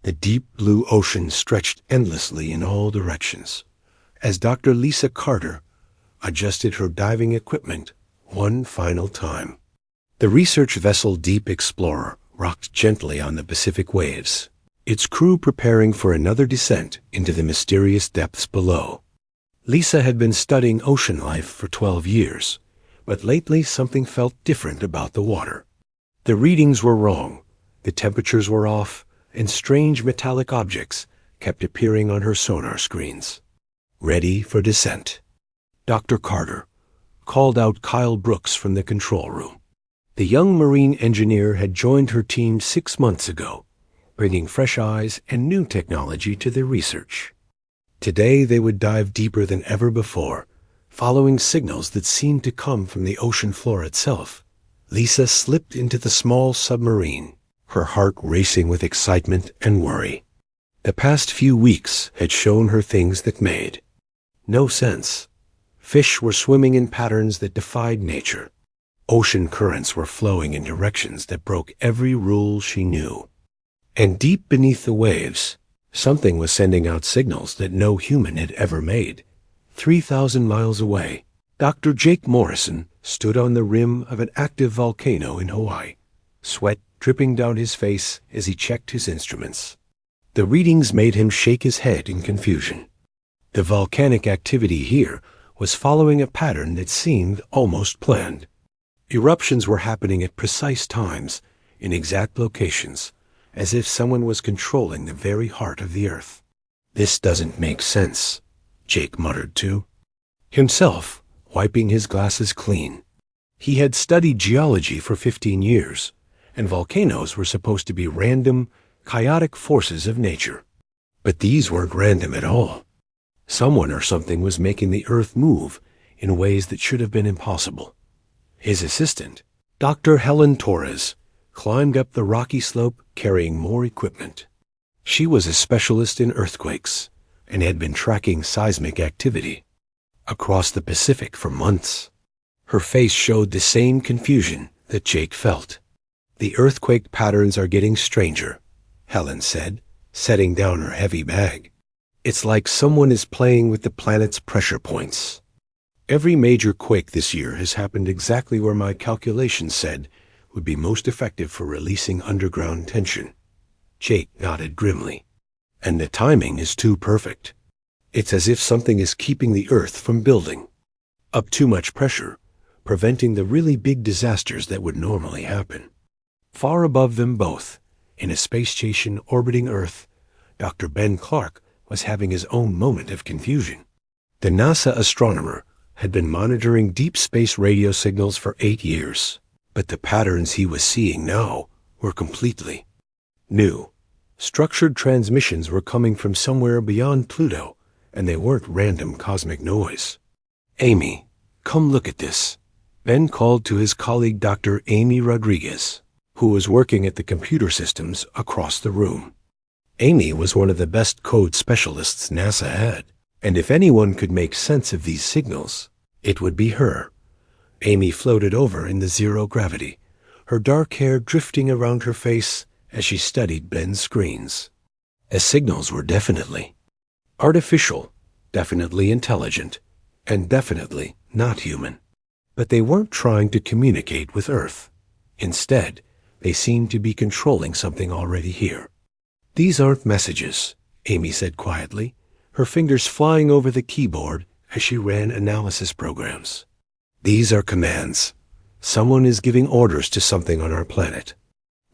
The deep blue ocean stretched endlessly in all directions. As Dr. Lisa Carter adjusted her diving equipment one final time, the research vessel Deep Explorer rocked gently on the Pacific waves, its crew preparing for another descent into the mysterious depths below. Lisa had been studying ocean life for 12 years, but lately something felt different about the water. The readings were wrong, the temperatures were off, and strange metallic objects kept appearing on her sonar screens. Ready for descent. Dr. Carter called out Kyle Brooks from the control room. The young marine engineer had joined her team 6 months ago, bringing fresh eyes and new technology to their research. Today they would dive deeper than ever before, following signals that seemed to come from the ocean floor itself. Lisa slipped into the small submarine, her heart racing with excitement and worry. The past few weeks had shown her things that made no sense. Fish were swimming in patterns that defied nature. Ocean currents were flowing in directions that broke every rule she knew. And deep beneath the waves, something was sending out signals that no human had ever made. 3,000 miles away, Dr. Jake Morrison stood on the rim of an active volcano in Hawaii, sweat dripping down his face as he checked his instruments. The readings made him shake his head in confusion. The volcanic activity here was following a pattern that seemed almost planned. Eruptions were happening at precise times, in exact locations, as if someone was controlling the very heart of the earth. "This doesn't make sense," Jake muttered to himself, wiping his glasses clean. He had studied geology for 15 years, and volcanoes were supposed to be random, chaotic forces of nature. But these weren't random at all. Someone or something was making the earth move in ways that should have been impossible. His assistant, Dr. Helen Torres, climbed up the rocky slope carrying more equipment. She was a specialist in earthquakes and had been tracking seismic activity across the Pacific for months. Her face showed the same confusion that Jake felt. "The earthquake patterns are getting stranger," Helen said, setting down her heavy bag. "It's like someone is playing with the planet's pressure points. Every major quake this year has happened exactly where my calculations said would be most effective for releasing underground tension." Jake nodded grimly. "And the timing is too perfect. It's as if something is keeping the Earth from building up too much pressure, preventing the really big disasters that would normally happen." Far above them both, in a space station orbiting Earth, Dr. Ben Clark was having his own moment of confusion. The NASA astronomer had been monitoring deep space radio signals for 8 years, but the patterns he was seeing now were completely new. Structured transmissions were coming from somewhere beyond Pluto, and they weren't random cosmic noise. "Amy, come look at this," Ben called to his colleague Dr. Amy Rodriguez, who was working at the computer systems across the room. Amy was one of the best code specialists NASA had, and if anyone could make sense of these signals, it would be her. Amy floated over in the zero gravity, her dark hair drifting around her face as she studied Ben's screens. The signals were definitely artificial, definitely intelligent, and definitely not human. But they weren't trying to communicate with Earth. Instead, they seemed to be controlling something already here. "These aren't messages," Amy said quietly, her fingers flying over the keyboard as she ran analysis programs. "These are commands. Someone is giving orders to something on our planet."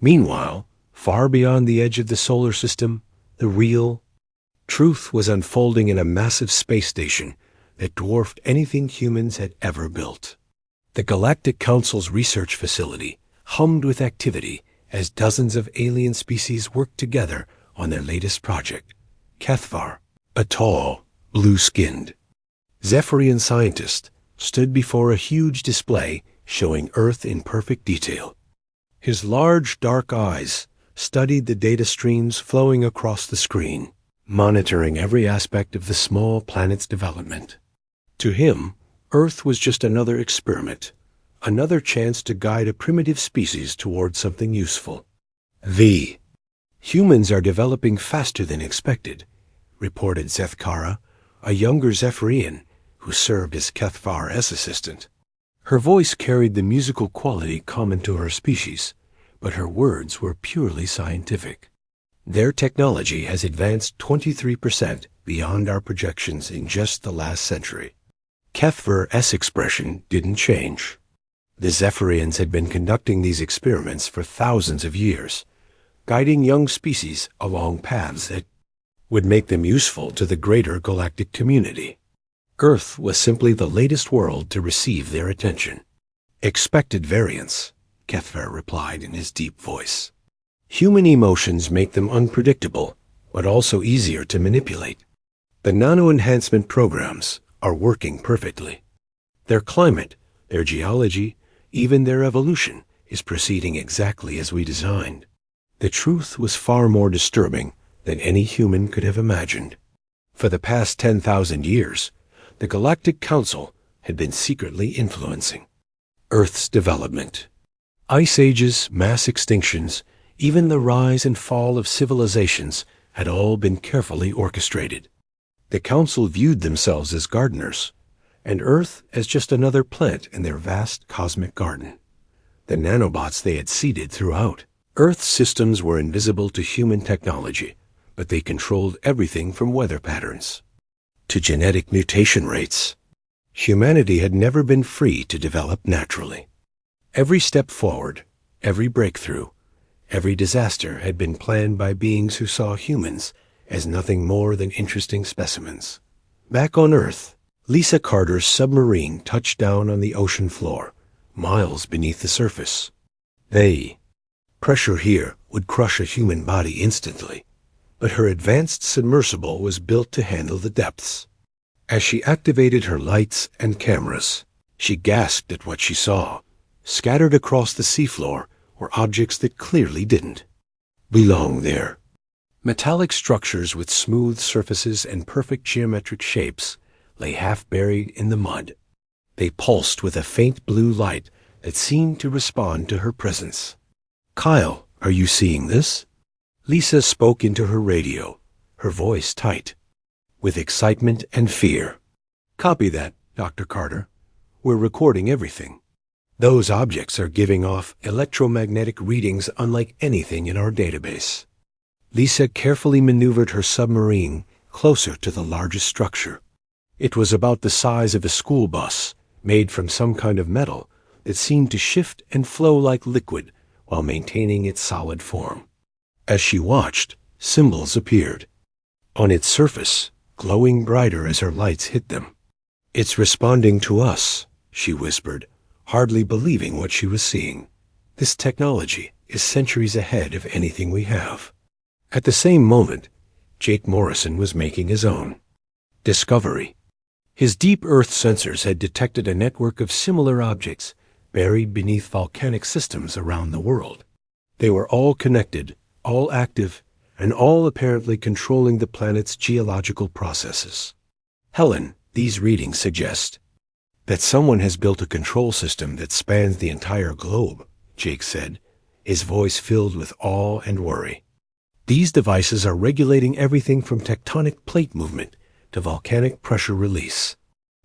Meanwhile, far beyond the edge of the solar system, the real truth was unfolding in a massive space station that dwarfed anything humans had ever built. The Galactic Council's research facility hummed with activity as dozens of alien species worked together on their latest project, Cathvar. A tall, blue-skinned Zephyrian scientist stood before a huge display showing Earth in perfect detail. His large, dark eyes studied the data streams flowing across the screen, monitoring every aspect of the small planet's development. To him, Earth was just another experiment, another chance to guide a primitive species towards something useful. The Humans are developing faster than expected, reported Zethkara, a younger Zephyrian who served as Kethvar's assistant. Her voice carried the musical quality common to her species, but her words were purely scientific. Their technology has advanced 23% beyond our projections in just the last century. Kethvar's expression didn't change. The Zephyrians had been conducting these experiments for thousands of years, guiding young species along paths that would make them useful to the greater galactic community. Earth was simply the latest world to receive their attention. Expected variance, Kethvar replied in his deep voice. Human emotions make them unpredictable, but also easier to manipulate. The nano-enhancement programs are working perfectly. Their climate, their geology, even their evolution is proceeding exactly as we designed. The truth was far more disturbing than any human could have imagined. For the past 10,000 years, the Galactic Council had been secretly influencing Earth's development. Ice ages, mass extinctions, even the rise and fall of civilizations had all been carefully orchestrated. The Council viewed themselves as gardeners, and Earth as just another plant in their vast cosmic garden. The nanobots they had seeded throughout Earth's systems were invisible to human technology, but they controlled everything from weather patterns to genetic mutation rates. Humanity had never been free to develop naturally. Every step forward, every breakthrough, every disaster had been planned by beings who saw humans as nothing more than interesting specimens. Back on Earth, Lisa Carter's submarine touched down on the ocean floor, miles beneath the surface. Pressure here would crush a human body instantly, but her advanced submersible was built to handle the depths. As she activated her lights and cameras, she gasped at what she saw. Scattered across the seafloor were objects that clearly didn't belong there. Metallic structures with smooth surfaces and perfect geometric shapes lay half buried in the mud. They pulsed with a faint blue light that seemed to respond to her presence. "Kyle, are you seeing this?" Lisa spoke into her radio, her voice tight, with excitement and fear. "Copy that, Dr. Carter. We're recording everything. Those objects are giving off electromagnetic readings unlike anything in our database." Lisa carefully maneuvered her submarine closer to the largest structure. It was about the size of a school bus, made from some kind of metal that seemed to shift and flow like liquid while maintaining its solid form. As she watched, symbols appeared on its surface, glowing brighter as her lights hit them. "It's responding to us," she whispered, hardly believing what she was seeing. "This technology is centuries ahead of anything we have." At the same moment, Jake Morrison was making his own discovery. His deep Earth sensors had detected a network of similar objects buried beneath volcanic systems around the world. They were all connected, all active, and all apparently controlling the planet's geological processes. "Helen, these readings suggest that someone has built a control system that spans the entire globe," Jake said, his voice filled with awe and worry. "These devices are regulating everything from tectonic plate movement to volcanic pressure release."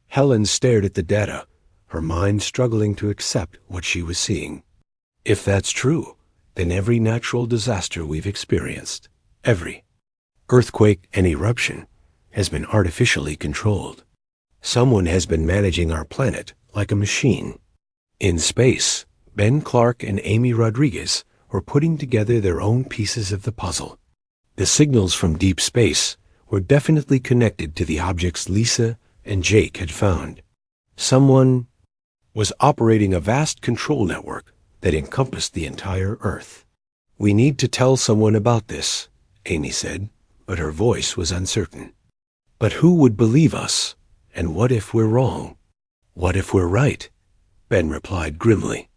Helen stared at the data, her mind struggling to accept what she was seeing. If that's true, then every natural disaster we've experienced, every earthquake and eruption, has been artificially controlled. Someone has been managing our planet like a machine. In space, Ben Clark and Amy Rodriguez were putting together their own pieces of the puzzle. The signals from deep space were definitely connected to the objects Lisa and Jake had found. Someone was operating a vast control network that encompassed the entire Earth. "We need to tell someone about this," Amy said, but her voice was uncertain. "But who would believe us? And what if we're wrong? What if we're right?" Ben replied grimly.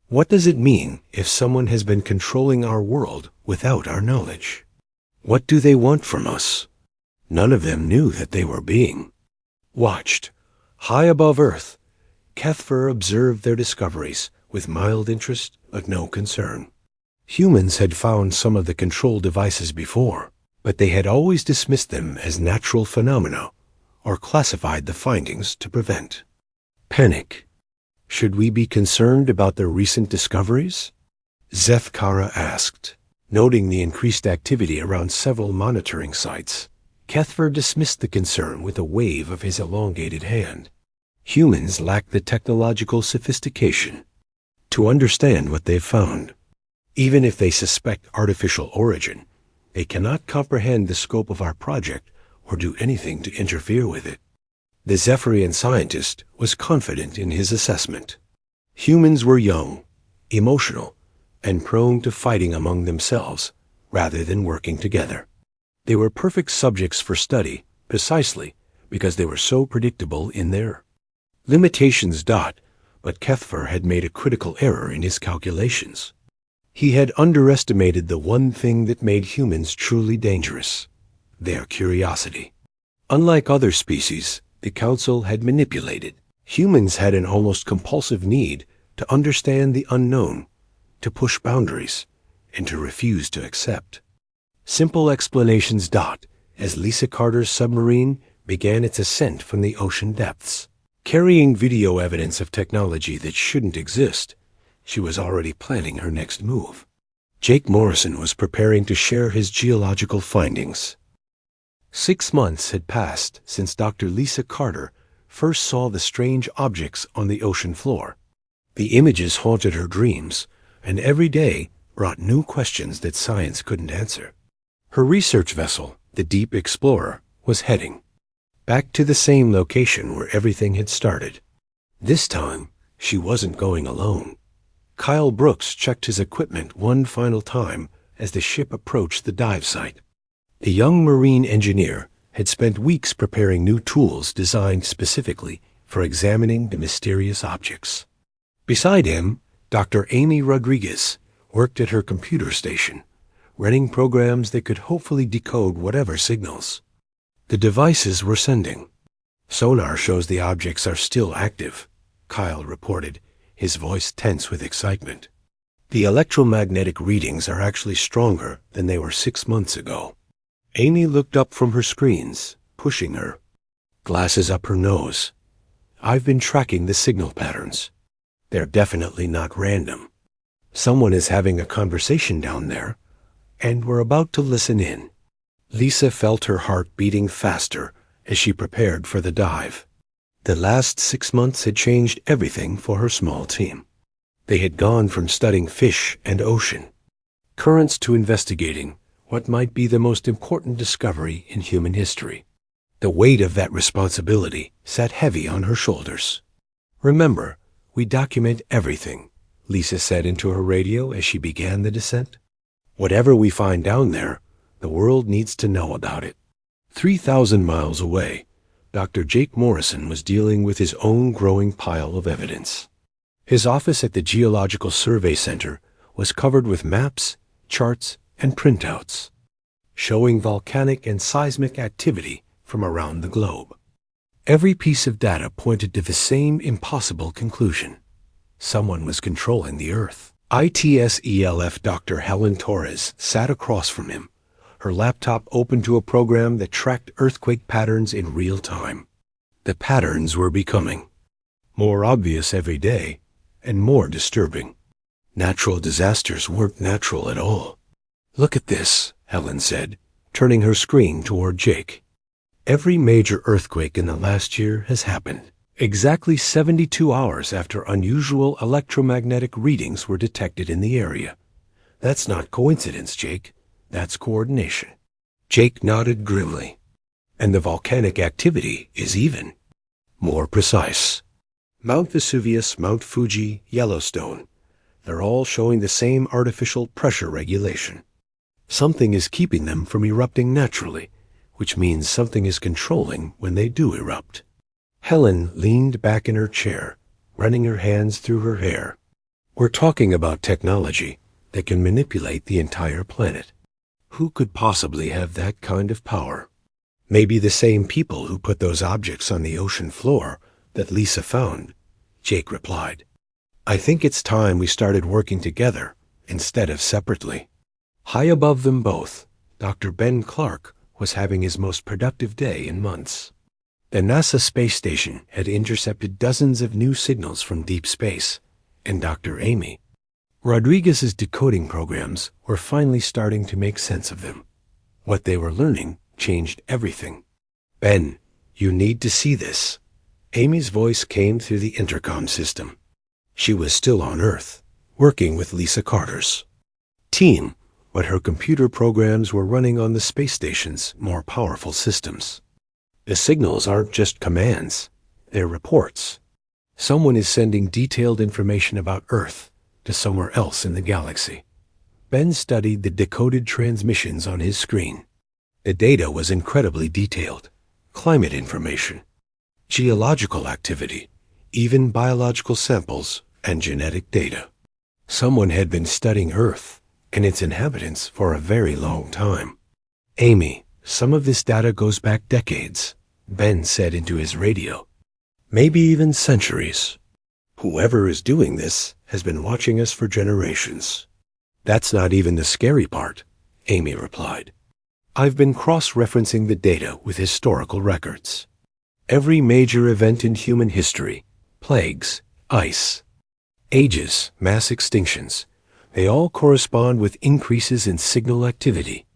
"What does it mean if someone has been controlling our world without our knowledge? What do they want from us?" None of them knew that they were being watched. High above Earth, Kethvar observed their discoveries with mild interest but no concern. Humans had found some of the control devices before, but they had always dismissed them as natural phenomena or classified the findings to prevent panic. Should we be concerned about the recent discoveries? Zefkara asked, noting the increased activity around several monitoring sites. Kethver dismissed the concern with a wave of his elongated hand. Humans lack the technological sophistication to understand what they've found. Even if they suspect artificial origin, they cannot comprehend the scope of our project or do anything to interfere with it. The Zephyrian scientist was confident in his assessment. Humans were young, emotional, and prone to fighting among themselves rather than working together. They were perfect subjects for study precisely because they were so predictable in their limitations. But Kethver had made a critical error in his calculations. He had underestimated the one thing that made humans truly dangerous: their curiosity. Unlike other species, the Council had manipulated. Humans had an almost compulsive need to understand the unknown, to push boundaries, and to refuse to accept simple explanations. As Lisa Carter's submarine began its ascent from the ocean depths, carrying video evidence of technology that shouldn't exist, she was already planning her next move. Jake Morrison was preparing to share his geological findings. 6 months had passed since Dr. Lisa Carter first saw the strange objects on the ocean floor. The images haunted her dreams, and every day brought new questions that science couldn't answer. Her research vessel, the Deep Explorer, was heading back to the same location where everything had started. This time, she wasn't going alone. Kyle Brooks checked his equipment one final time as the ship approached the dive site. The young marine engineer had spent weeks preparing new tools designed specifically for examining the mysterious objects. Beside him, Dr. Amy Rodriguez worked at her computer station, running programs that could hopefully decode whatever signals the devices were sending. "Sonar shows the objects are still active," Kyle reported, his voice tense with excitement. "The electromagnetic readings are actually stronger than they were 6 months ago." Amy looked up from her screens, pushing her glasses up her nose. "I've been tracking the signal patterns. They're definitely not random. Someone is having a conversation down there, and we're about to listen in." Lisa felt her heart beating faster as she prepared for the dive. The last 6 months had changed everything for her small team. They had gone from studying fish and ocean currents to investigating what might be the most important discovery in human history. The weight of that responsibility sat heavy on her shoulders. "Remember, we document everything," Lisa said into her radio as she began the descent. "Whatever we find down there, the world needs to know about it." 3,000 miles away, Dr. Jake Morrison was dealing with his own growing pile of evidence. His office at the Geological Survey Center was covered with maps, charts, and printouts, showing volcanic and seismic activity from around the globe. Every piece of data pointed to the same impossible conclusion: someone was controlling the Earth. ITSELF Dr. Helen Torres sat across from him, her laptop open to a program that tracked earthquake patterns in real time. The patterns were becoming more obvious every day and more disturbing. Natural disasters weren't natural at all. "Look at this," Helen said, turning her screen toward Jake. "Every major earthquake in the last year has happened exactly 72 hours after unusual electromagnetic readings were detected in the area. That's not coincidence, Jake. That's coordination." Jake nodded grimly. "And the volcanic activity is even more precise. Mount Vesuvius, Mount Fuji, Yellowstone. They're all showing the same artificial pressure regulation. Something is keeping them from erupting naturally, which means something is controlling when they do erupt." Helen leaned back in her chair, running her hands through her hair. "We're talking about technology that can manipulate the entire planet. Who could possibly have that kind of power?" "Maybe the same people who put those objects on the ocean floor that Lisa found," Jake replied. "I think it's time we started working together instead of separately. High above them both, Dr. Ben Clark was having his most productive day in months. The NASA space station had intercepted dozens of new signals from deep space, and Dr. Amy Rodriguez's decoding programs were finally starting to make sense of them. What they were learning changed everything. "Ben, you need to see this." Amy's voice came through the intercom system. She was still on Earth, working with Lisa Carter's team, but her computer programs were running on the space station's more powerful systems. "The signals aren't just commands, they're reports. Someone is sending detailed information about Earth to somewhere else in the galaxy." Ben studied the decoded transmissions on his screen. The data was incredibly detailed. Climate information, geological activity, even biological samples and genetic data. Someone had been studying Earth and its inhabitants for a very long time. "Amy, some of this data goes back decades," Ben said into his radio. "Maybe even centuries. Whoever is doing this has been watching us for generations." "That's not even the scary part," Amy replied. "I've been cross-referencing the data with historical records. Every major event in human history, plagues, ice, ages, mass extinctions, they all correspond with increases in signal activity.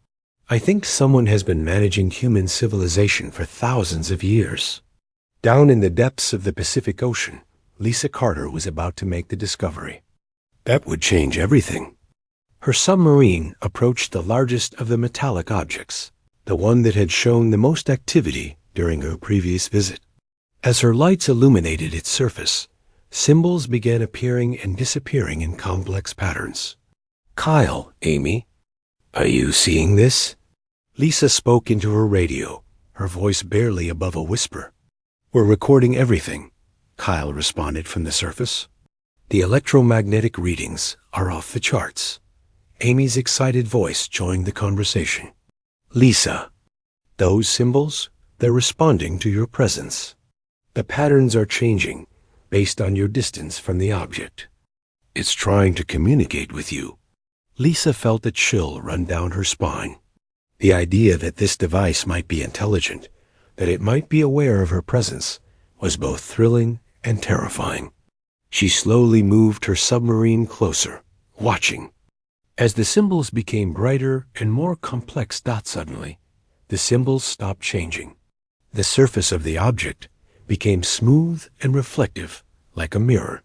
I think someone has been managing human civilization for thousands of years." Down in the depths of the Pacific Ocean, Lisa Carter was about to make the discovery. That would change everything. Her submarine approached the largest of the metallic objects, the one that had shown the most activity during her previous visit. As her lights illuminated its surface, symbols began appearing and disappearing in complex patterns. "Kyle, Amy, are you seeing this?" Lisa spoke into her radio, her voice barely above a whisper. "We're recording everything," Kyle responded from the surface. "The electromagnetic readings are off the charts." Amy's excited voice joined the conversation. "Lisa, those symbols, they're responding to your presence. The patterns are changing based on your distance from the object. It's trying to communicate with you." Lisa felt a chill run down her spine. The idea that this device might be intelligent, that it might be aware of her presence, was both thrilling and terrifying. She slowly moved her submarine closer, watching. As the symbols became brighter and more complex dots suddenly, the symbols stopped changing. The surface of the object became smooth and reflective, like a mirror.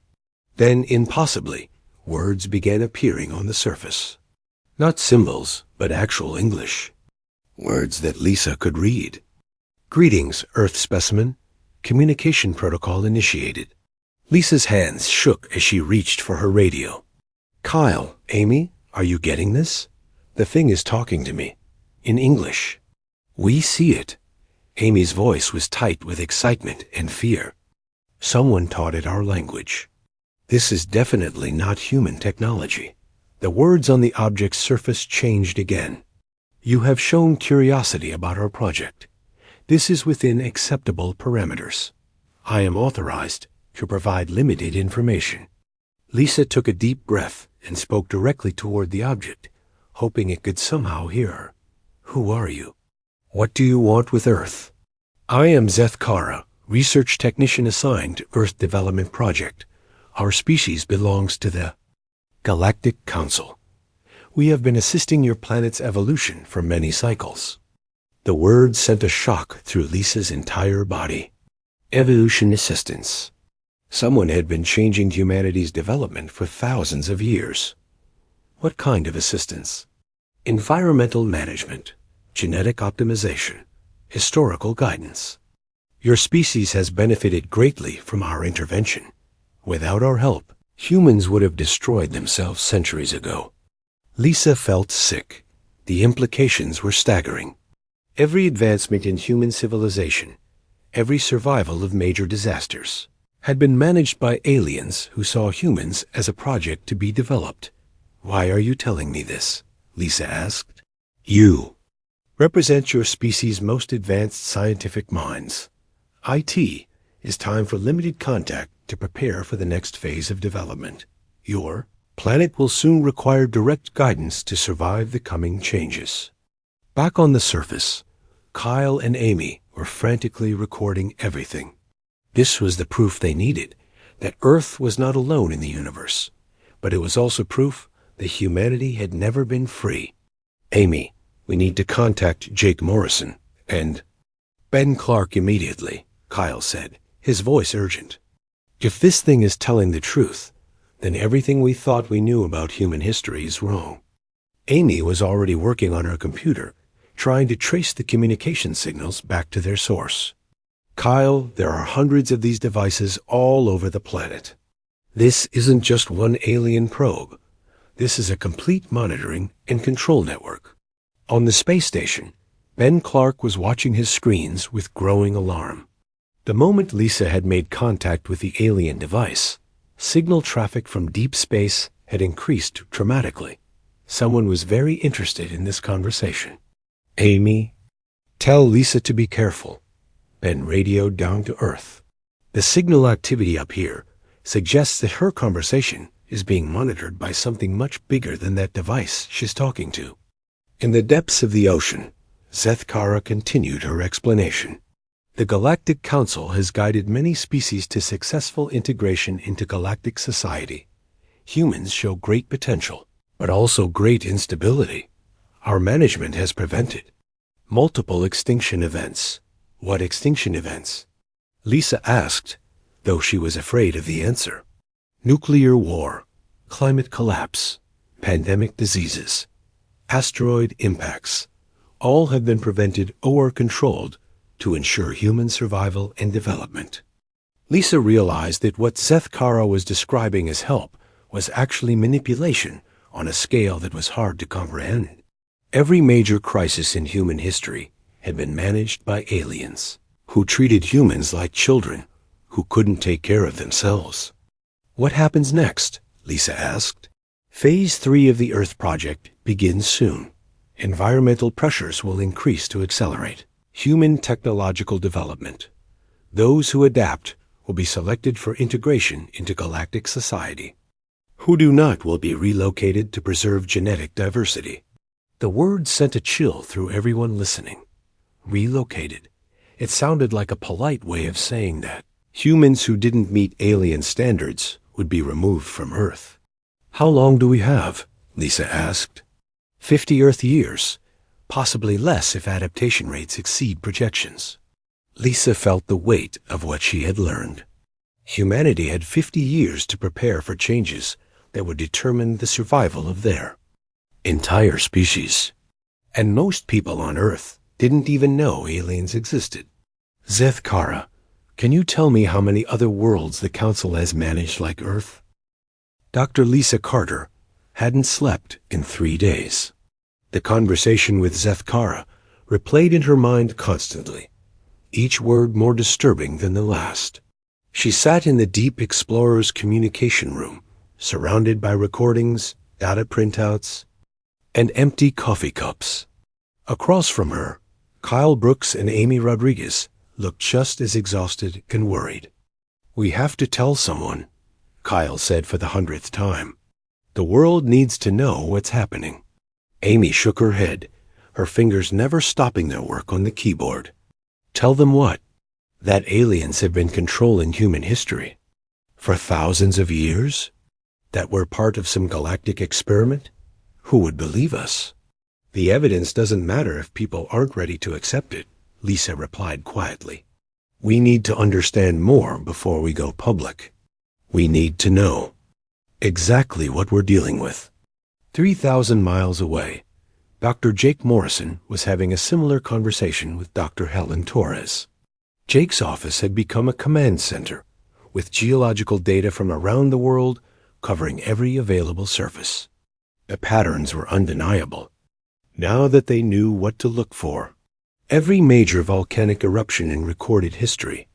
Then, impossibly, words began appearing on the surface. Not symbols, but actual English. Words that Lisa could read. "Greetings, Earth specimen. Communication protocol initiated." Lisa's hands shook as she reached for her radio. "Kyle, Amy, are you getting this? The thing is talking to me. In English. We see it." Amy's voice was tight with excitement and fear. Someone taught it our language. This is definitely not human technology. The words on the object's surface changed again. "You have shown curiosity about our project. This is within acceptable parameters. I am authorized to provide limited information." Lisa took a deep breath and spoke directly toward the object, hoping it could somehow hear her. "Who are you? What do you want with Earth?" "I am Zeth Kara, research technician assigned to Earth Development Project. Our species belongs to the Galactic Council. We have been assisting your planet's evolution for many cycles." The words sent a shock through Lisa's entire body. Evolution assistance. Someone had been changing humanity's development for thousands of years. What kind of assistance? Environmental management, genetic optimization, historical guidance. Your species has benefited greatly from our intervention. Without our help, humans would have destroyed themselves centuries ago. Lisa felt sick. The implications were staggering. Every advancement in human civilization, every survival of major disasters, had been managed by aliens who saw humans as a project to be developed. "Why are you telling me this?" Lisa asked. "You represent your species' most advanced scientific minds. IT is time for limited contact to prepare for the next phase of development. You're Planet will soon require direct guidance to survive the coming changes. Back on the surface, Kyle and Amy were frantically recording everything. This was the proof they needed, that Earth was not alone in the universe, but it was also proof that humanity had never been free. Amy, we need to contact Jake Morrison and Ben Clark immediately, Kyle said, his voice urgent. If this thing is telling the truth, then everything we thought we knew about human history is wrong. Amy was already working on her computer, trying to trace the communication signals back to their source. Kyle, there are hundreds of these devices all over the planet. This isn't just one alien probe. This is a complete monitoring and control network. On the space station, Ben Clark was watching his screens with growing alarm. The moment Lisa had made contact with the alien device, signal traffic from deep space had increased dramatically. Someone was very interested in this conversation. Amy, tell Lisa to be careful. Ben radioed down to Earth. The signal activity up here suggests that her conversation is being monitored by something much bigger than that device she's talking to. In the depths of the ocean, Zeth Kara continued her explanation. The Galactic Council has guided many species to successful integration into galactic society. Humans show great potential, but also great instability. Our management has prevented multiple extinction events. What extinction events? Lisa asked, though she was afraid of the answer. Nuclear war, climate collapse, pandemic diseases, asteroid impacts, all have been prevented or controlled to ensure human survival and development. Lisa realized that what Zeth Kara was describing as help was actually manipulation on a scale that was hard to comprehend. Every major crisis in human history had been managed by aliens, who treated humans like children who couldn't take care of themselves. What happens next? Lisa asked. Phase 3 of the Earth Project begins soon. Environmental pressures will increase to accelerate human technological development. Those who adapt will be selected for integration into galactic society. Who do not will be relocated to preserve genetic diversity. The word sent a chill through everyone listening. Relocated. It sounded like a polite way of saying that humans who didn't meet alien standards would be removed from Earth. How long do we have? Lisa asked. 50 Earth years, possibly less if adaptation rates exceed projections. Lisa felt the weight of what she had learned. Humanity had 50 years to prepare for changes that would determine the survival of their entire species. And most people on Earth didn't even know aliens existed. Zeth Kara, can you tell me how many other worlds the Council has managed like Earth? Dr. Lisa Carter hadn't slept in 3 days. The conversation with Zeth Kara replayed in her mind constantly, each word more disturbing than the last. She sat in the Deep Explorer's communication room, surrounded by recordings, data printouts, and empty coffee cups. Across from her, Kyle Brooks and Amy Rodriguez looked just as exhausted and worried. We have to tell someone, Kyle said for the 100th time. The world needs to know what's happening. Amy shook her head, her fingers never stopping their work on the keyboard. Tell them what? That aliens have been controlling human history. For thousands of years? That we're part of some galactic experiment? Who would believe us? The evidence doesn't matter if people aren't ready to accept it, Lisa replied quietly. We need to understand more before we go public. We need to know exactly what we're dealing with. 3,000 miles away, Dr. Jake Morrison was having a similar conversation with Dr. Helen Torres. Jake's office had become a command center, with geological data from around the world covering every available surface. The patterns were undeniable, now that they knew what to look for. Every major volcanic eruption in recorded history,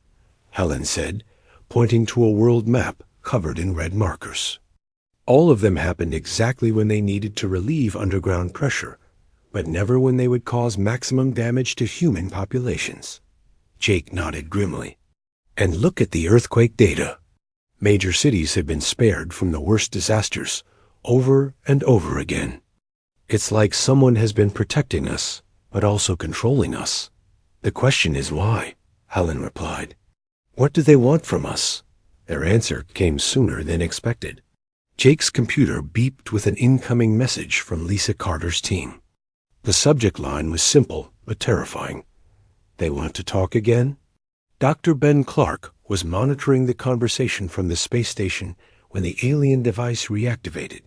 Helen said, pointing to a world map covered in red markers. All of them happened exactly when they needed to relieve underground pressure, but never when they would cause maximum damage to human populations. Jake nodded grimly. And look at the earthquake data. Major cities have been spared from the worst disasters, over and over again. It's like someone has been protecting us, but also controlling us. The question is why, Helen replied. What do they want from us? Their answer came sooner than expected. Jake's computer beeped with an incoming message from Lisa Carter's team. The subject line was simple but terrifying. They want to talk again? Dr. Ben Clark was monitoring the conversation from the space station when the alien device reactivated.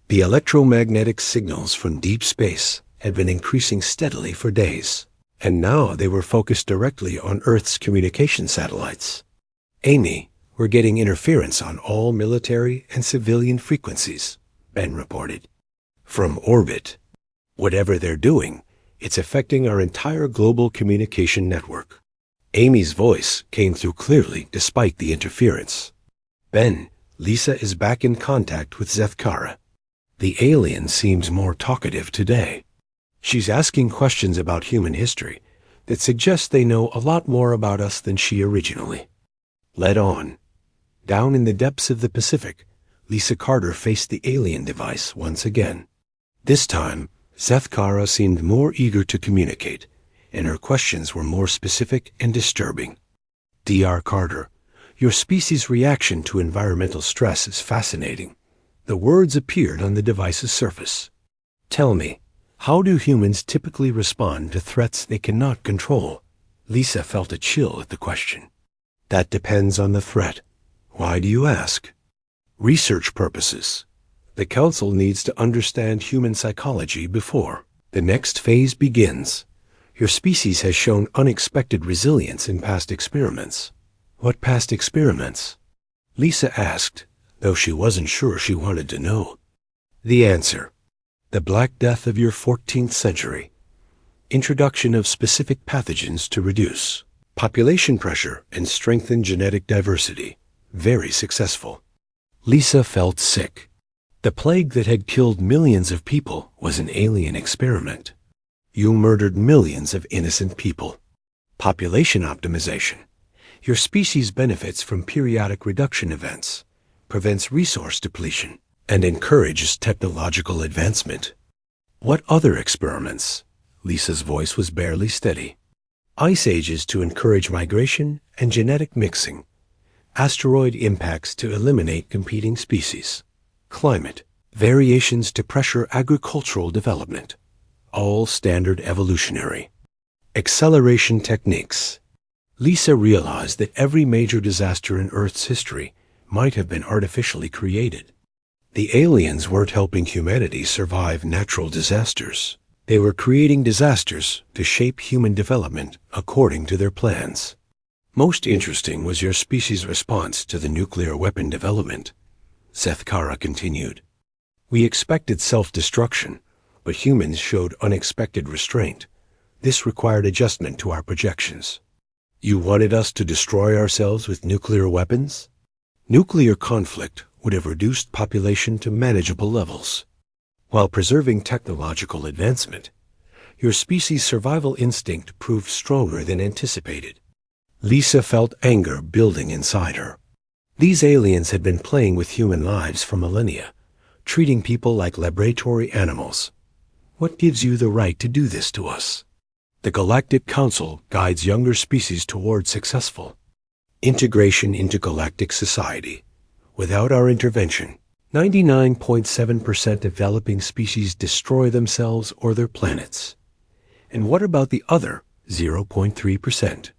The electromagnetic signals from deep space had been increasing steadily for days, and now they were focused directly on Earth's communication satellites. Amy, we're getting interference on all military and civilian frequencies, Ben reported. From orbit. Whatever they're doing, it's affecting our entire global communication network. Amy's voice came through clearly despite the interference. Ben, Lisa is back in contact with Zethkara. The alien seems more talkative today. She's asking questions about human history that suggest they know a lot more about us than she originally. Led on. Down in the depths of the Pacific, Lisa Carter faced the alien device once again. This time, Zethkara seemed more eager to communicate, and her questions were more specific and disturbing. Dr. Carter, your species' reaction to environmental stress is fascinating. The words appeared on the device's surface. Tell me, how do humans typically respond to threats they cannot control? Lisa felt a chill at the question. That depends on the threat. Why do you ask? Research purposes. The Council needs to understand human psychology before the next phase begins. Your species has shown unexpected resilience in past experiments. What past experiments? Lisa asked, though she wasn't sure she wanted to know. The answer. The Black Death of your 14th century. Introduction of specific pathogens to reduce population pressure and strengthen genetic diversity. Very successful. Lisa felt sick. The plague that had killed millions of people was an alien experiment. You murdered millions of innocent people. Population optimization. Your species benefits from periodic reduction events, prevents resource depletion, and encourages technological advancement. What other experiments? Lisa's voice was barely steady. Ice ages to encourage migration and genetic mixing. Asteroid impacts to eliminate competing species. Climate. Variations to pressure agricultural development. All standard evolutionary. Acceleration techniques. Lisa realized that every major disaster in Earth's history might have been artificially created. The aliens weren't helping humanity survive natural disasters. They were creating disasters to shape human development according to their plans. Most interesting was your species' response to the nuclear weapon development. Zethkara continued. We expected self-destruction, but humans showed unexpected restraint. This required adjustment to our projections. You wanted us to destroy ourselves with nuclear weapons? Nuclear conflict would have reduced population to manageable levels. While preserving technological advancement, your species' survival instinct proved stronger than anticipated. Lisa felt anger building inside her. These aliens had been playing with human lives for millennia, treating people like laboratory animals. What gives you the right to do this to us? The Galactic Council guides younger species toward successful integration into galactic society. Without our intervention, 99.7% developing species destroy themselves or their planets. And what about the other 0.3%?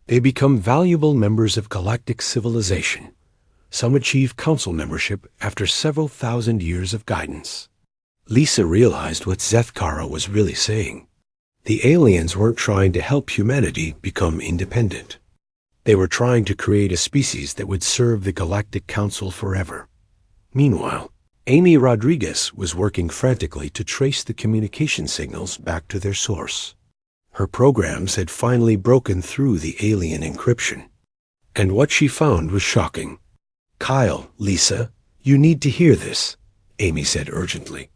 They become valuable members of galactic civilization. Some achieve council membership after several thousand years of guidance. Lisa realized what Zethkara was really saying. The aliens weren't trying to help humanity become independent. They were trying to create a species that would serve the Galactic Council forever. Meanwhile, Amy Rodriguez was working frantically to trace the communication signals back to their source. Her programs had finally broken through the alien encryption. And what she found was shocking. Kyle, Lisa, you need to hear this, Amy said urgently.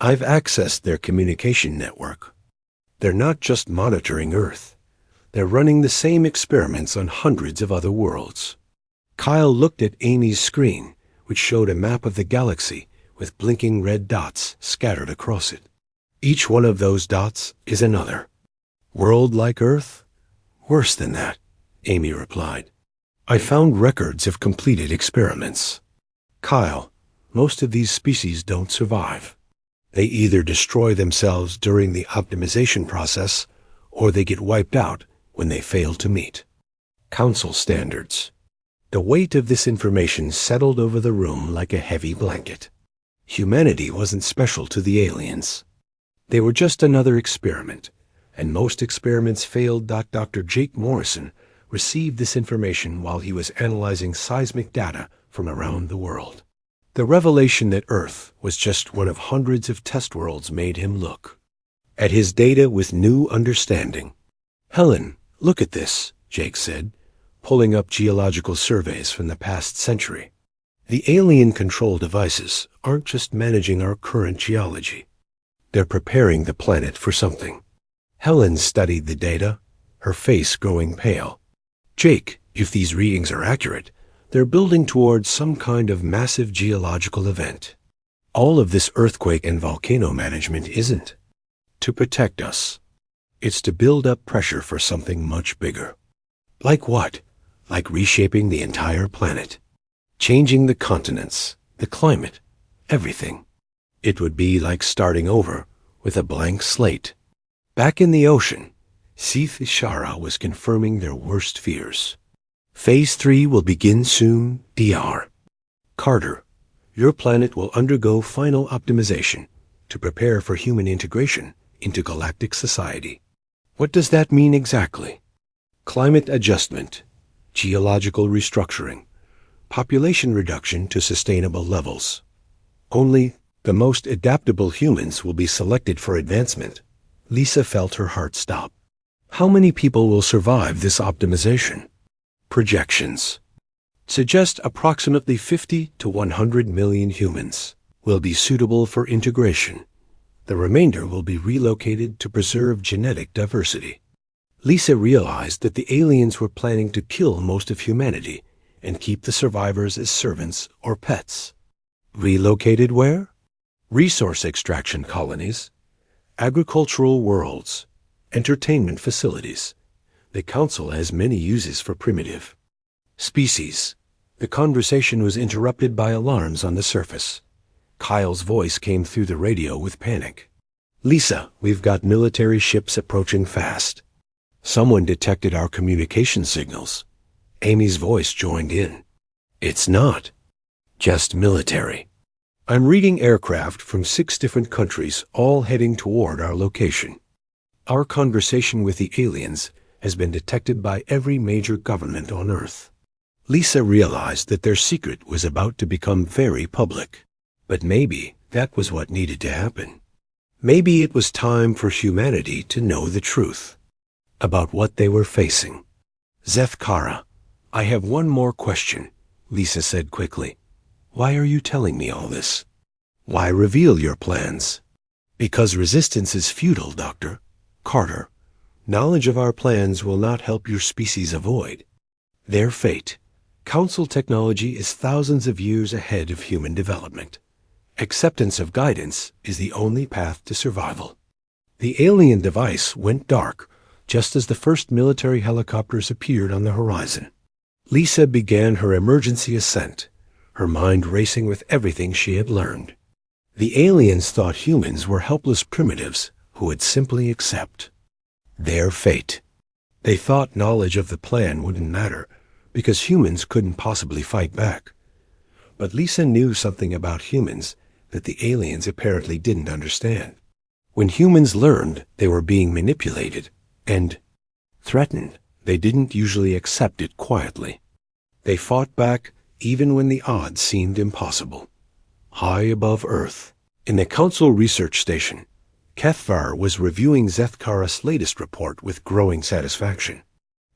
I've accessed their communication network. They're not just monitoring Earth. They're running the same experiments on hundreds of other worlds. Kyle looked at Amy's screen, which showed a map of the galaxy with blinking red dots scattered across it. Each one of those dots is another. World like Earth? Worse than that, Amy replied. I found records of completed experiments. Kyle, most of these species don't survive. They either destroy themselves during the optimization process, or they get wiped out when they fail to meet Council standards. The weight of this information settled over the room like a heavy blanket. Humanity wasn't special to the aliens. They were just another experiment, and most experiments failed. Dr. Jake Morrison received this information while he was analyzing seismic data from around the world. The revelation that Earth was just one of hundreds of test worlds made him look at his data with new understanding. Helen, look at this, Jake said, pulling up geological surveys from the past century. The alien control devices aren't just managing our current geology. They're preparing the planet for something. Helen studied the data, her face growing pale. Jake, if these readings are accurate, they're building towards some kind of massive geological event. All of this earthquake and volcano management isn't to protect us. It's to build up pressure for something much bigger. Like what? Like reshaping the entire planet. Changing the continents, the climate, everything. It would be like starting over with a blank slate. Back in the ocean, Sith Ishara was confirming their worst fears. Phase 3 will begin soon, Dr. Carter. Your planet will undergo final optimization to prepare for human integration into galactic society. What does that mean exactly? Climate adjustment, geological restructuring, population reduction to sustainable levels. Only the most adaptable humans will be selected for advancement. Lisa felt her heart stop. How many people will survive this optimization? Projections suggest approximately 50 to 100 million humans will be suitable for integration. The remainder will be relocated to preserve genetic diversity. Lisa realized that the aliens were planning to kill most of humanity and keep the survivors as servants or pets. Relocated where? Resource extraction colonies, agricultural worlds, entertainment facilities. The Council has many uses for primitive species. The conversation was interrupted by alarms on the surface. Kyle's voice came through the radio with panic. Lisa, we've got military ships approaching fast. Someone detected our communication signals. Amy's voice joined in. It's not just military. I'm reading aircraft from 6 different countries, all heading toward our location. Our conversation with the aliens has been detected by every major government on Earth. Lisa realized that their secret was about to become very public. But maybe that was what needed to happen. Maybe it was time for humanity to know the truth about what they were facing. Zethkara, I have one more question, Lisa said quickly. Why are you telling me all this? Why reveal your plans? Because resistance is futile, Dr. Carter. Knowledge of our plans will not help your species avoid their fate. Council technology is thousands of years ahead of human development. Acceptance of guidance is the only path to survival. The alien device went dark just as the first military helicopters appeared on the horizon. Lisa began her emergency ascent, her mind racing with everything she had learned. The aliens thought humans were helpless primitives who would simply accept their fate. They thought knowledge of the plan wouldn't matter because humans couldn't possibly fight back. But Lisa knew something about humans that the aliens apparently didn't understand. When humans learned they were being manipulated and threatened, they didn't usually accept it quietly. They fought back even when the odds seemed impossible. High above Earth, in the Council Research Station, Kethvar was reviewing Zethkara's latest report with growing satisfaction.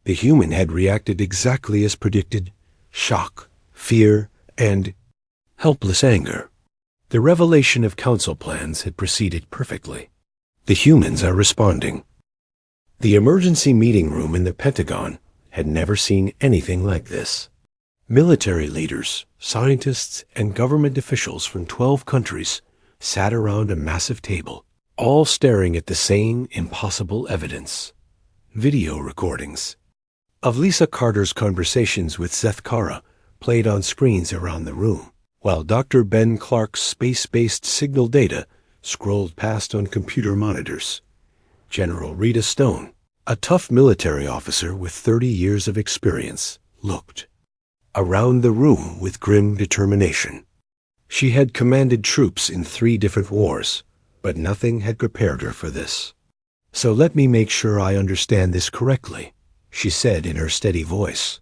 The human had reacted exactly as predicted: shock, fear, and helpless anger. The revelation of Council plans had proceeded perfectly. The humans are responding. The emergency meeting room in the Pentagon had never seen anything like this. Military leaders, scientists, and government officials from 12 countries sat around a massive table, all staring at the same impossible evidence. Video recordings of Lisa Carter's conversations with Seth Kara played on screens around the room, while Dr. Ben Clark's space-based signal data scrolled past on computer monitors. General Rita Stone, a tough military officer with 30 years of experience, looked around the room with grim determination. She had commanded troops in 3 different wars, but nothing had prepared her for this. "So let me make sure I understand this correctly," she said in her steady voice.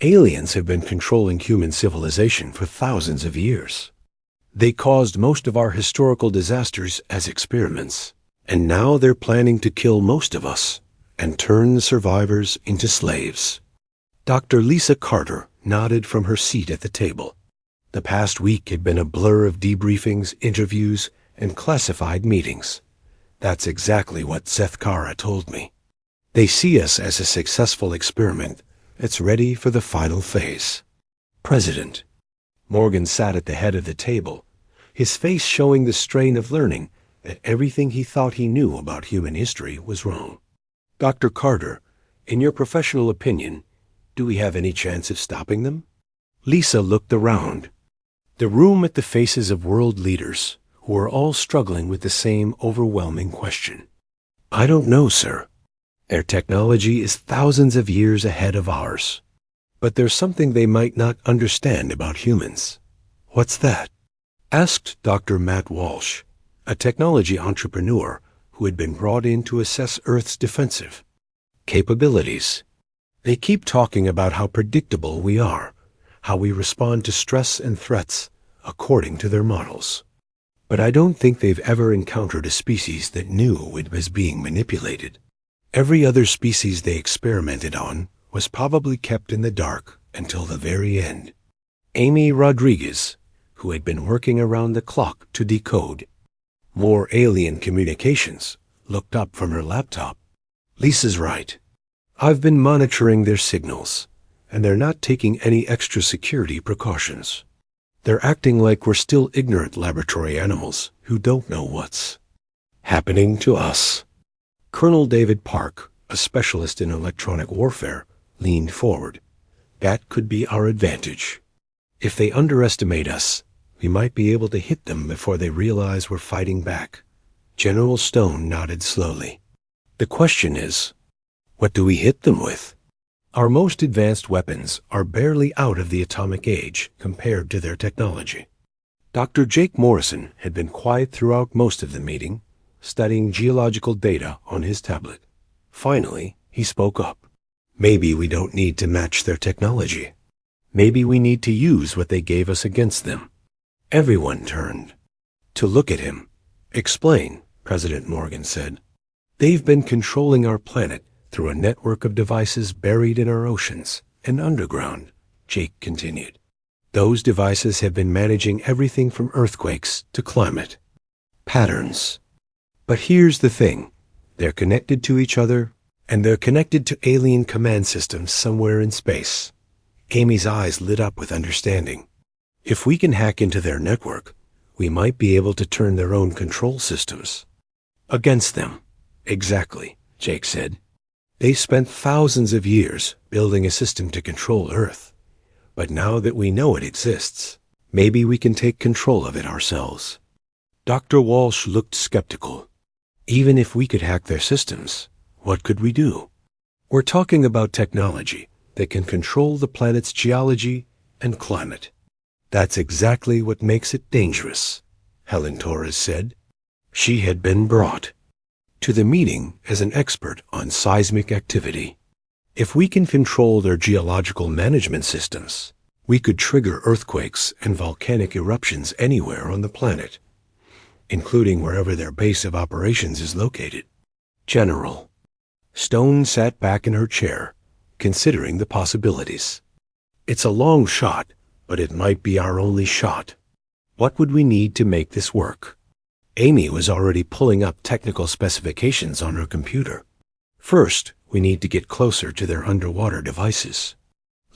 "Aliens have been controlling human civilization for thousands of years. They caused most of our historical disasters as experiments, and now they're planning to kill most of us and turn the survivors into slaves." Dr. Lisa Carter nodded from her seat at the table. The past week had been a blur of debriefings, interviews, and classified meetings. "That's exactly what Seth Kara told me. They see us as a successful experiment that's ready for the final phase." President Morgan sat at the head of the table, his face showing the strain of learning that everything he thought he knew about human history was wrong. "Dr. Carter, in your professional opinion, do we have any chance of stopping them?" Lisa looked around the room at the faces of world leaders who were all struggling with the same overwhelming question. "I don't know, sir. Their technology is thousands of years ahead of ours. But there's something they might not understand about humans." "What's that?" asked Dr. Matt Walsh, a technology entrepreneur who had been brought in to assess Earth's defensive capabilities. "They keep talking about how predictable we are, how we respond to stress and threats according to their models. But I don't think they've ever encountered a species that knew it was being manipulated. Every other species they experimented on was probably kept in the dark until the very end." Amy Rodriguez, who had been working around the clock to decode more alien communications, looked up from her laptop. "Lisa's right. I've been monitoring their signals, and they're not taking any extra security precautions. They're acting like we're still ignorant laboratory animals who don't know what's happening to us." Colonel David Park, a specialist in electronic warfare, leaned forward. "That could be our advantage. If they underestimate us, we might be able to hit them before they realize we're fighting back." General Stone nodded slowly. "The question is, what do we hit them with? Our most advanced weapons are barely out of the atomic age compared to their technology." Dr. Jake Morrison had been quiet throughout most of the meeting, studying geological data on his tablet. Finally, he spoke up. "Maybe we don't need to match their technology. Maybe we need to use what they gave us against them." Everyone turned to look at him. "Explain," President Morgan said. "They've been controlling our planet through a network of devices buried in our oceans and underground," Jake continued. "Those devices have been managing everything from earthquakes to climate patterns. But here's the thing. They're connected to each other, and they're connected to alien command systems somewhere in space." Amy's eyes lit up with understanding. "If we can hack into their network, we might be able to turn their own control systems against them." "Exactly," Jake said. "They spent thousands of years building a system to control Earth. But now that we know it exists, maybe we can take control of it ourselves." Dr. Walsh looked skeptical. "Even if we could hack their systems, what could we do? We're talking about technology that can control the planet's geology and climate." "That's exactly what makes it dangerous," Helen Torres said. She had been brought to the meeting as an expert on seismic activity. "If we can control their geological management systems, we could trigger earthquakes and volcanic eruptions anywhere on the planet, including wherever their base of operations is located." "General." Stone sat back in her chair, considering the possibilities. "It's a long shot, but it might be our only shot. What would we need to make this work?" Amy was already pulling up technical specifications on her computer. "First, we need to get closer to their underwater devices.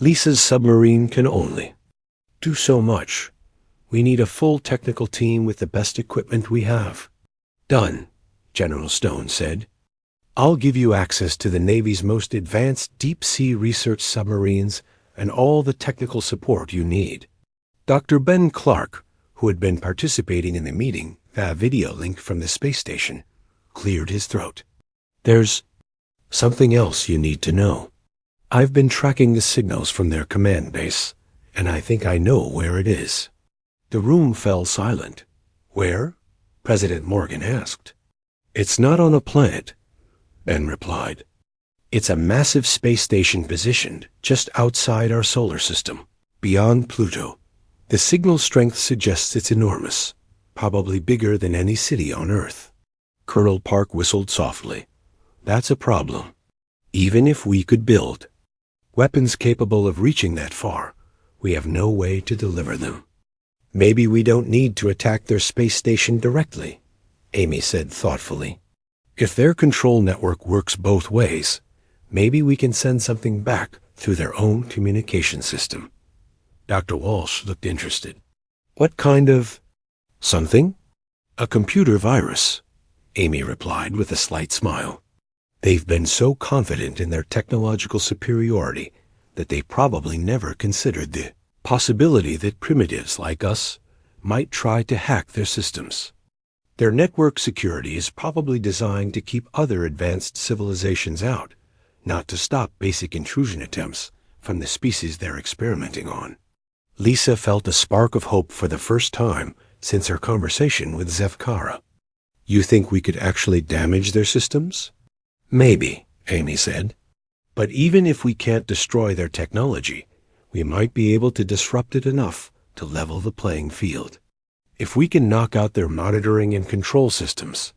Lisa's submarine can only do so much. We need a full technical team with the best equipment we have. Done, General Stone said. I'll give you access to the Navy's most advanced deep-sea research submarines and all the technical support you need. Dr. Ben Clark, who had been participating in the meeting via video link from the space station, cleared his throat. There's something else you need to know. I've been tracking the signals from their command base, and I think I know where it is. The room fell silent. Where? President Morgan asked. It's not on a planet, Ben replied. It's a massive space station positioned just outside our solar system, beyond Pluto. The signal strength suggests it's enormous, probably bigger than any city on Earth. Colonel Park whistled softly. That's a problem. Even if we could build weapons capable of reaching that far, we have no way to deliver them. Maybe we don't need to attack their space station directly, Amy said thoughtfully. If their control network works both ways, maybe we can send something back through their own communication system. Dr. Walsh looked interested. What kind of something? A computer virus, Amy replied with a slight smile. They've been so confident in their technological superiority that they probably never considered the possibility that primitives like us might try to hack their systems. Their network security is probably designed to keep other advanced civilizations out, not to stop basic intrusion attempts from the species they're experimenting on. Lisa felt a spark of hope for the first time since her conversation with Zefkara. You think we could actually damage their systems? Maybe, Amy said. But even if we can't destroy their technology, we might be able to disrupt it enough to level the playing field. If we can knock out their monitoring and control systems,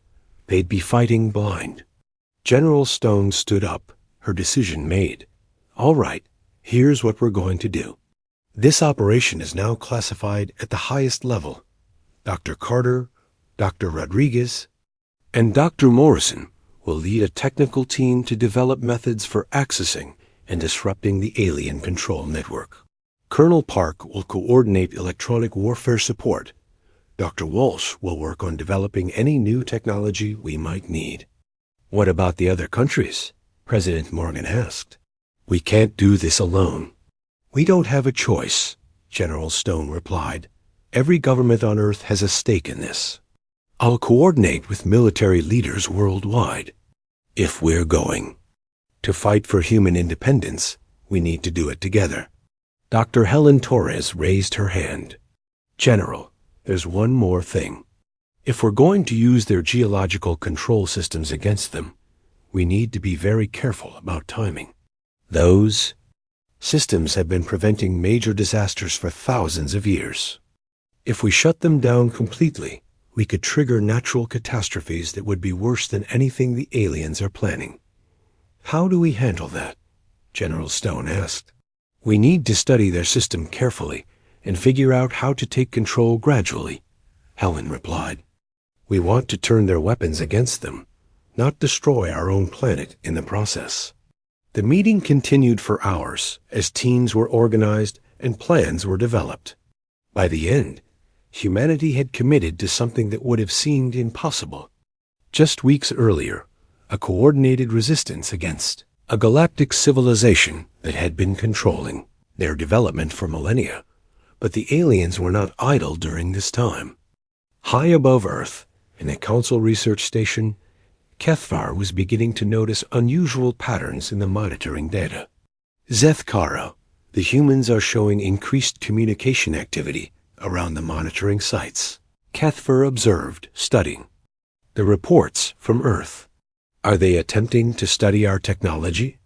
they'd be fighting blind. General Stone stood up, her decision made. All right, here's what we're going to do. This operation is now classified at the highest level. Dr. Carter, Dr. Rodriguez, and Dr. Morrison will lead a technical team to develop methods for accessing and disrupting the alien control network. Colonel Park will coordinate electronic warfare support. Dr. Walsh will work on developing any new technology we might need. What about the other countries? President Morgan asked. We can't do this alone. We don't have a choice, General Stone replied. Every government on Earth has a stake in this. I'll coordinate with military leaders worldwide. If we're going to fight for human independence, we need to do it together. Dr. Helen Torres raised her hand. General, there's one more thing. If we're going to use their geological control systems against them, we need to be very careful about timing. Those systems have been preventing major disasters for thousands of years. If we shut them down completely, we could trigger natural catastrophes that would be worse than anything the aliens are planning. How do we handle that? General Stone asked. We need to study their system carefully and figure out how to take control gradually, Helen replied. We want to turn their weapons against them, not destroy our own planet in the process. The meeting continued for hours as teams were organized and plans were developed. By the end, humanity had committed to something that would have seemed impossible. Just weeks earlier, a coordinated resistance against a galactic civilization that had been controlling their development for millennia. But the aliens were not idle during this time. High above Earth, in a council research station, Kethvar was beginning to notice unusual patterns in the monitoring data. Zethkara, the humans are showing increased communication activity around the monitoring sites. Kethvar observed, studying the reports from Earth. Are they attempting to study our technology?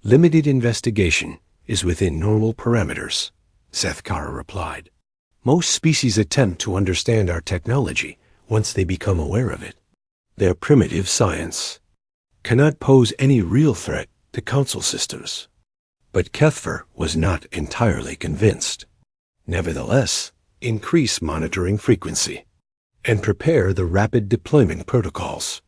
Limited investigation is within normal parameters, Zethkara replied. Most species attempt to understand our technology once they become aware of it. Their primitive science cannot pose any real threat to council systems. But Kethvar was not entirely convinced. Nevertheless, increase monitoring frequency and prepare the rapid deployment protocols.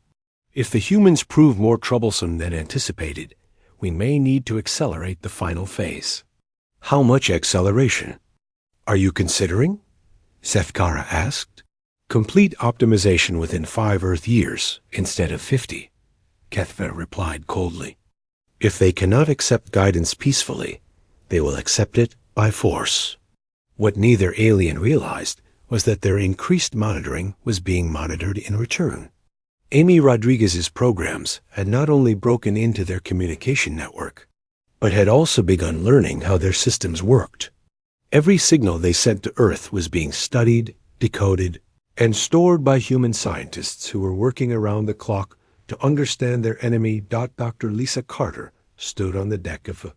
If the humans prove more troublesome than anticipated, we may need to accelerate the final phase. How much acceleration? Are you considering? Sefkara asked. Complete optimization within 5 Earth years instead of 50, Kethva replied coldly. If they cannot accept guidance peacefully, they will accept it by force. What neither alien realized was that their increased monitoring was being monitored in return. Amy Rodriguez's programs had not only broken into their communication network, but had also begun learning how their systems worked. Every signal they sent to Earth was being studied, decoded, and stored by human scientists who were working around the clock to understand their enemy. Dr. Lisa Carter stood on the deck of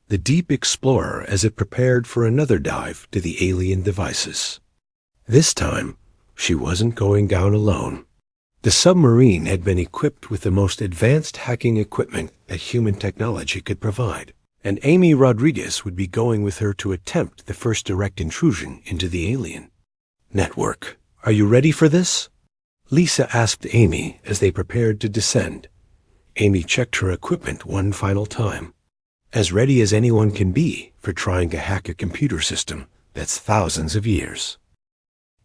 the Deep Explorer as it prepared for another dive to the alien devices. This time, she wasn't going down alone. The submarine had been equipped with the most advanced hacking equipment that human technology could provide, and Amy Rodriguez would be going with her to attempt the first direct intrusion into the alien network. Are you ready for this? Lisa asked Amy as they prepared to descend. Amy checked her equipment one final time. As ready as anyone can be for trying to hack a computer system that's thousands of years.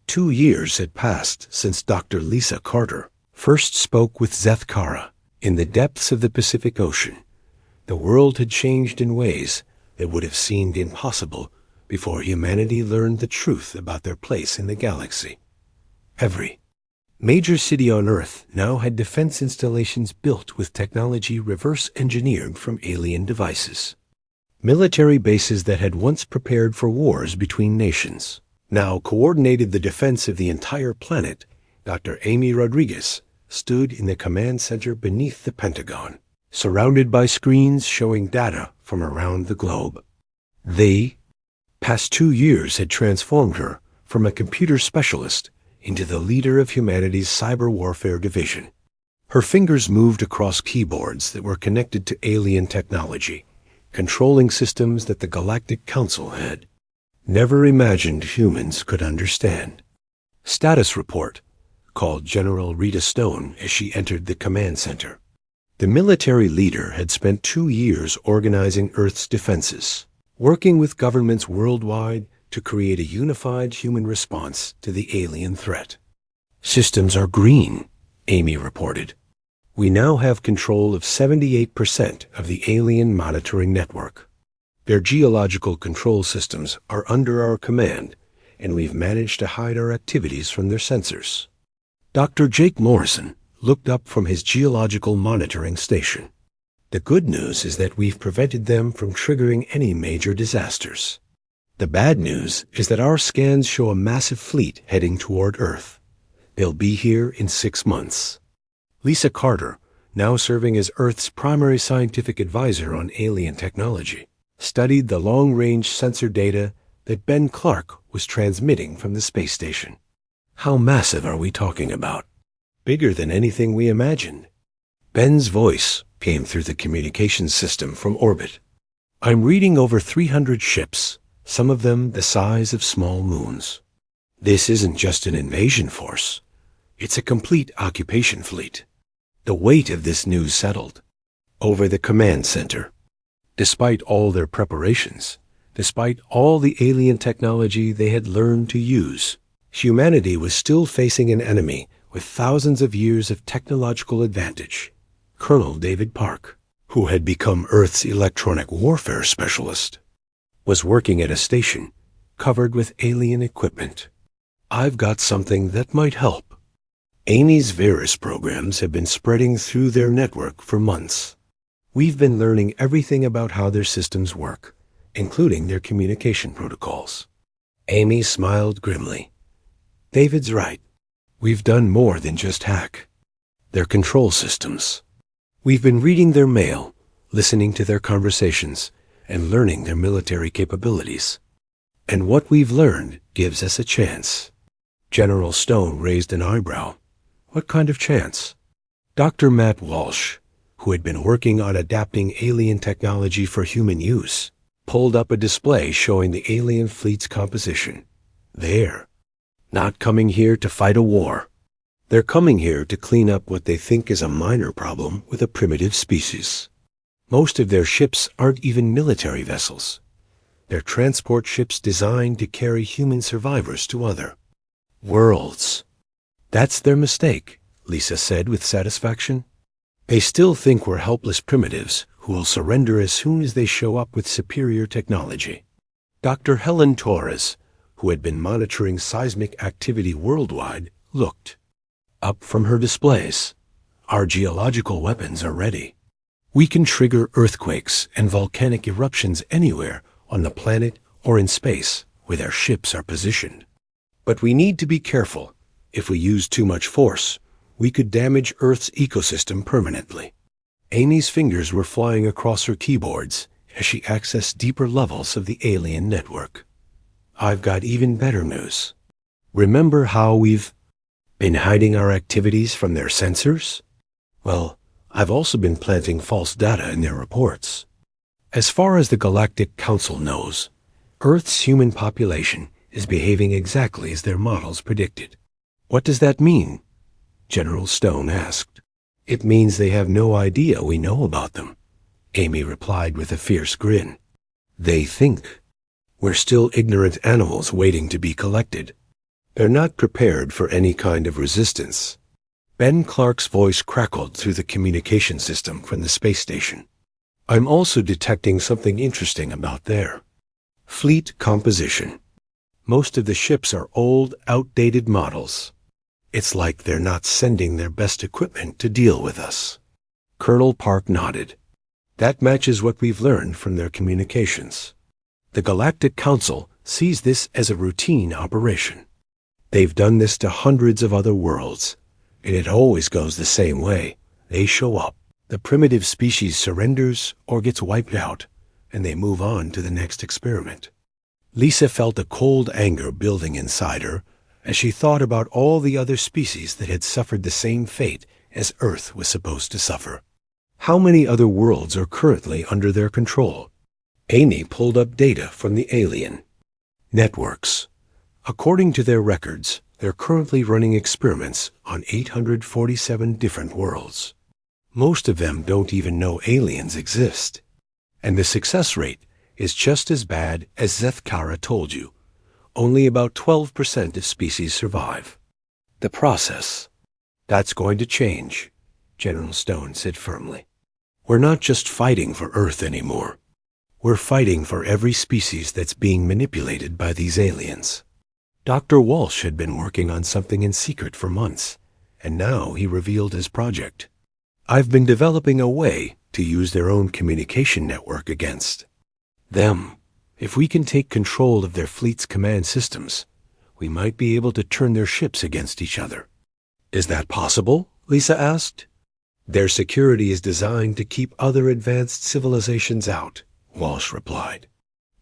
2 years had passed since Dr. Lisa Carter first spoke with Sefkara in the depths of the Pacific Ocean. The world had changed in ways that would have seemed impossible before humanity learned the truth about their place in the galaxy. Every major city on Earth now had defense installations built with technology reverse-engineered from alien devices. Military bases that had once prepared for wars between nations now coordinated the defense of the entire planet. Dr. Amy Rodriguez stood in the command center beneath the Pentagon, surrounded by screens showing data from around the globe. The past 2 years had transformed her from a computer specialist into the leader of humanity's cyber warfare division. Her fingers moved across keyboards that were connected to alien technology, controlling systems that the Galactic Council had never imagined humans could understand. Status report, called General Rita Stone as she entered the command center. The military leader had spent 2 years organizing Earth's defenses, working with governments worldwide to create a unified human response to the alien threat. Systems are green, Amy reported. We now have control of 78% of the alien monitoring network. Their geological control systems are under our command, and we've managed to hide our activities from their sensors. Dr. Jake Morrison looked up from his geological monitoring station. The good news is that we've prevented them from triggering any major disasters. The bad news is that our scans show a massive fleet heading toward Earth. They'll be here in 6 months. Lisa Carter, now serving as Earth's primary scientific advisor on alien technology, studied the long-range sensor data that Ben Clark was transmitting from the space station. How massive are we talking about? Bigger than anything we imagined. Ben's voice came through the communications system from orbit. I'm reading over 300 ships, some of them the size of small moons. This isn't just an invasion force. It's a complete occupation fleet. The weight of this news settled over the command center. Despite all their preparations, despite all the alien technology they had learned to use, humanity was still facing an enemy with thousands of years of technological advantage. Colonel David Park, who had become Earth's electronic warfare specialist, was working at a station covered with alien equipment. I've got something that might help. Amy's virus programs have been spreading through their network for months. We've been learning everything about how their systems work, including their communication protocols. Amy smiled grimly. David's right. We've done more than just hack. Their control systems. We've been reading their mail, listening to their conversations, and learning their military capabilities. And what we've learned gives us a chance. General Stone raised an eyebrow. What kind of chance? Dr. Matt Walsh, who had been working on adapting alien technology for human use, pulled up a display showing the alien fleet's composition. They're not coming here to fight a war. They're coming here to clean up what they think is a minor problem with a primitive species. Most of their ships aren't even military vessels. They're transport ships designed to carry human survivors to other worlds. That's their mistake, Lisa said with satisfaction. They still think we're helpless primitives who will surrender as soon as they show up with superior technology. Dr. Helen Torres, who had been monitoring seismic activity worldwide, looked up from her displays. Our geological weapons are ready. We can trigger earthquakes and volcanic eruptions anywhere on the planet or in space where their ships are positioned. But we need to be careful. If we use too much force, we could damage Earth's ecosystem permanently. Amy's fingers were flying across her keyboards as she accessed deeper levels of the alien network. I've got even better news. Remember how we've been hiding our activities from their sensors? Well, I've also been planting false data in their reports. As far as the Galactic Council knows, Earth's human population is behaving exactly as their models predicted. What does that mean? General Stone asked. It means they have no idea we know about them, Amy replied with a fierce grin. They think we're still ignorant animals waiting to be collected. They're not prepared for any kind of resistance. Ben Clark's voice crackled through the communication system from the space station. I'm also detecting something interesting about their fleet composition. Most of the ships are old, outdated models. It's like they're not sending their best equipment to deal with us. Colonel Park nodded. That matches what we've learned from their communications. The Galactic Council sees this as a routine operation. They've done this to hundreds of other worlds, and it always goes the same way. They show up, the primitive species surrenders or gets wiped out, and they move on to the next experiment. Lisa felt a cold anger building inside her as she thought about all the other species that had suffered the same fate as Earth was supposed to suffer. How many other worlds are currently under their control? Amy pulled up data from the alien networks. According to their records, they're currently running experiments on 847 different worlds. Most of them don't even know aliens exist. And the success rate is just as bad as Zethkara told you. Only about 12% of species survive. The process. That's going to change, General Stone said firmly. We're not just fighting for Earth anymore. We're fighting for every species that's being manipulated by these aliens. Dr. Walsh had been working on something in secret for months, and now he revealed his project. I've been developing a way to use their own communication network against them. If we can take control of their fleet's command systems, we might be able to turn their ships against each other. Is that possible? Lisa asked. Their security is designed to keep other advanced civilizations out, Walsh replied.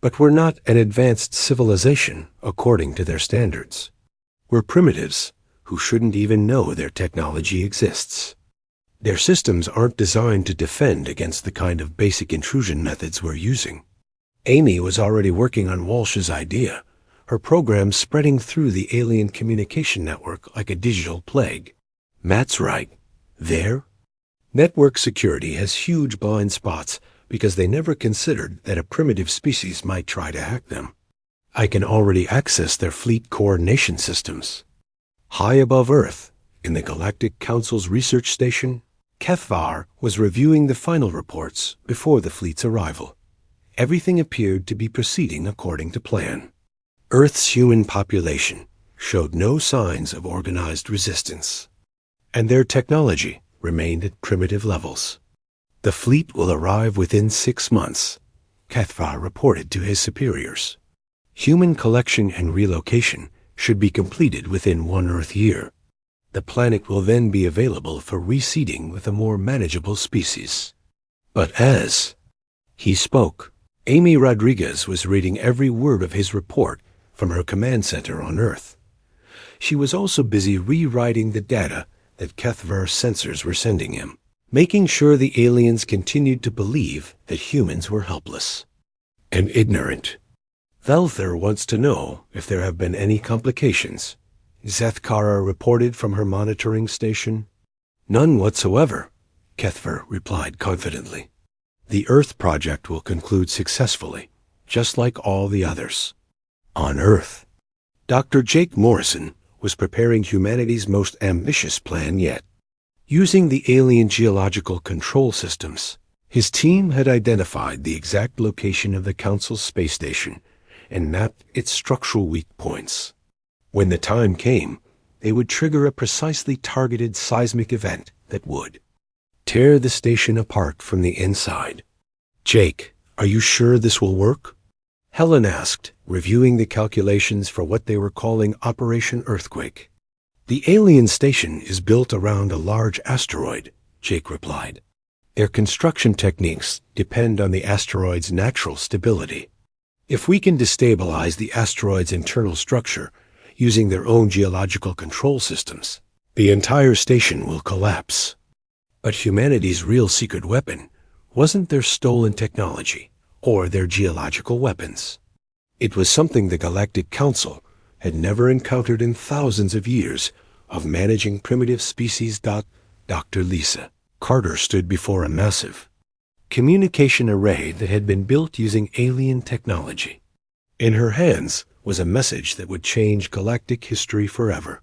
But we're not an advanced civilization according to their standards. We're primitives who shouldn't even know their technology exists. Their systems aren't designed to defend against the kind of basic intrusion methods we're using. Amy was already working on Walsh's idea, her program spreading through the alien communication network like a digital plague. Matt's right. Their network security has huge blind spots because they never considered that a primitive species might try to hack them. I can already access their fleet coordination systems. High above Earth, in the Galactic Council's research station, Kethvar was reviewing the final reports before the fleet's arrival. Everything appeared to be proceeding according to plan. Earth's human population showed no signs of organized resistance, and their technology remained at primitive levels. The fleet will arrive within 6 months, Kethvar reported to his superiors. Human collection and relocation should be completed within 1 Earth year. The planet will then be available for reseeding with a more manageable species. But as he spoke, Amy Rodriguez was reading every word of his report from her command center on Earth. She was also busy rewriting the data that Kethvar's sensors were sending him, making sure the aliens continued to believe that humans were helpless and ignorant. Velther wants to know if there have been any complications, Zethkara reported from her monitoring station. None whatsoever, Kethvar replied confidently. The Earth project will conclude successfully, just like all the others. On Earth, Dr. Jake Morrison was preparing humanity's most ambitious plan yet. Using the alien geological control systems, his team had identified the exact location of the Council's space station and mapped its structural weak points. When the time came, they would trigger a precisely targeted seismic event that would tear the station apart from the inside. "Jake, are you sure this will work?" Helen asked, reviewing the calculations for what they were calling Operation Earthquake. "The alien station is built around a large asteroid," Jake replied. "Their construction techniques depend on the asteroid's natural stability. If we can destabilize the asteroid's internal structure using their own geological control systems, the entire station will collapse." But humanity's real secret weapon wasn't their stolen technology or their geological weapons. It was something the Galactic Council had never encountered in thousands of years of managing primitive species. Dr. Lisa Carter stood before a massive communication array that had been built using alien technology. In her hands was a message that would change galactic history forever.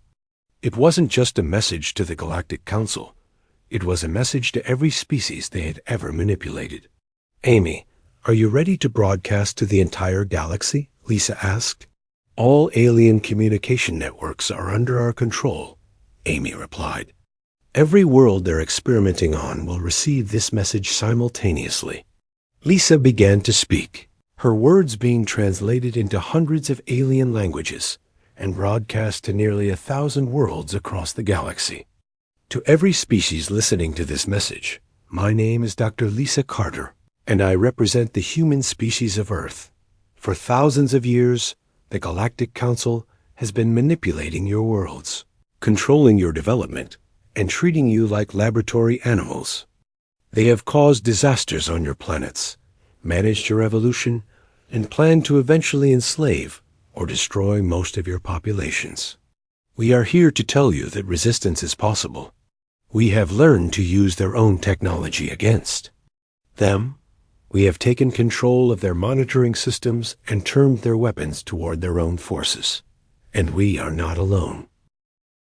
It wasn't just a message to the Galactic Council. It was a message to every species they had ever manipulated. "Amy, are you ready to broadcast to the entire galaxy?" Lisa asked. "All alien communication networks are under our control," Amy replied. "Every world they're experimenting on will receive this message simultaneously." Lisa began to speak, her words being translated into hundreds of alien languages and broadcast to nearly 1,000 worlds across the galaxy. "To every species listening to this message, my name is Dr. Lisa Carter, and I represent the human species of Earth. For thousands of years, the Galactic Council has been manipulating your worlds, controlling your development, and treating you like laboratory animals. They have caused disasters on your planets, managed your evolution, and planned to eventually enslave or destroy most of your populations. We are here to tell you that resistance is possible. We have learned to use their own technology against them. We have taken control of their monitoring systems and turned their weapons toward their own forces. And we are not alone.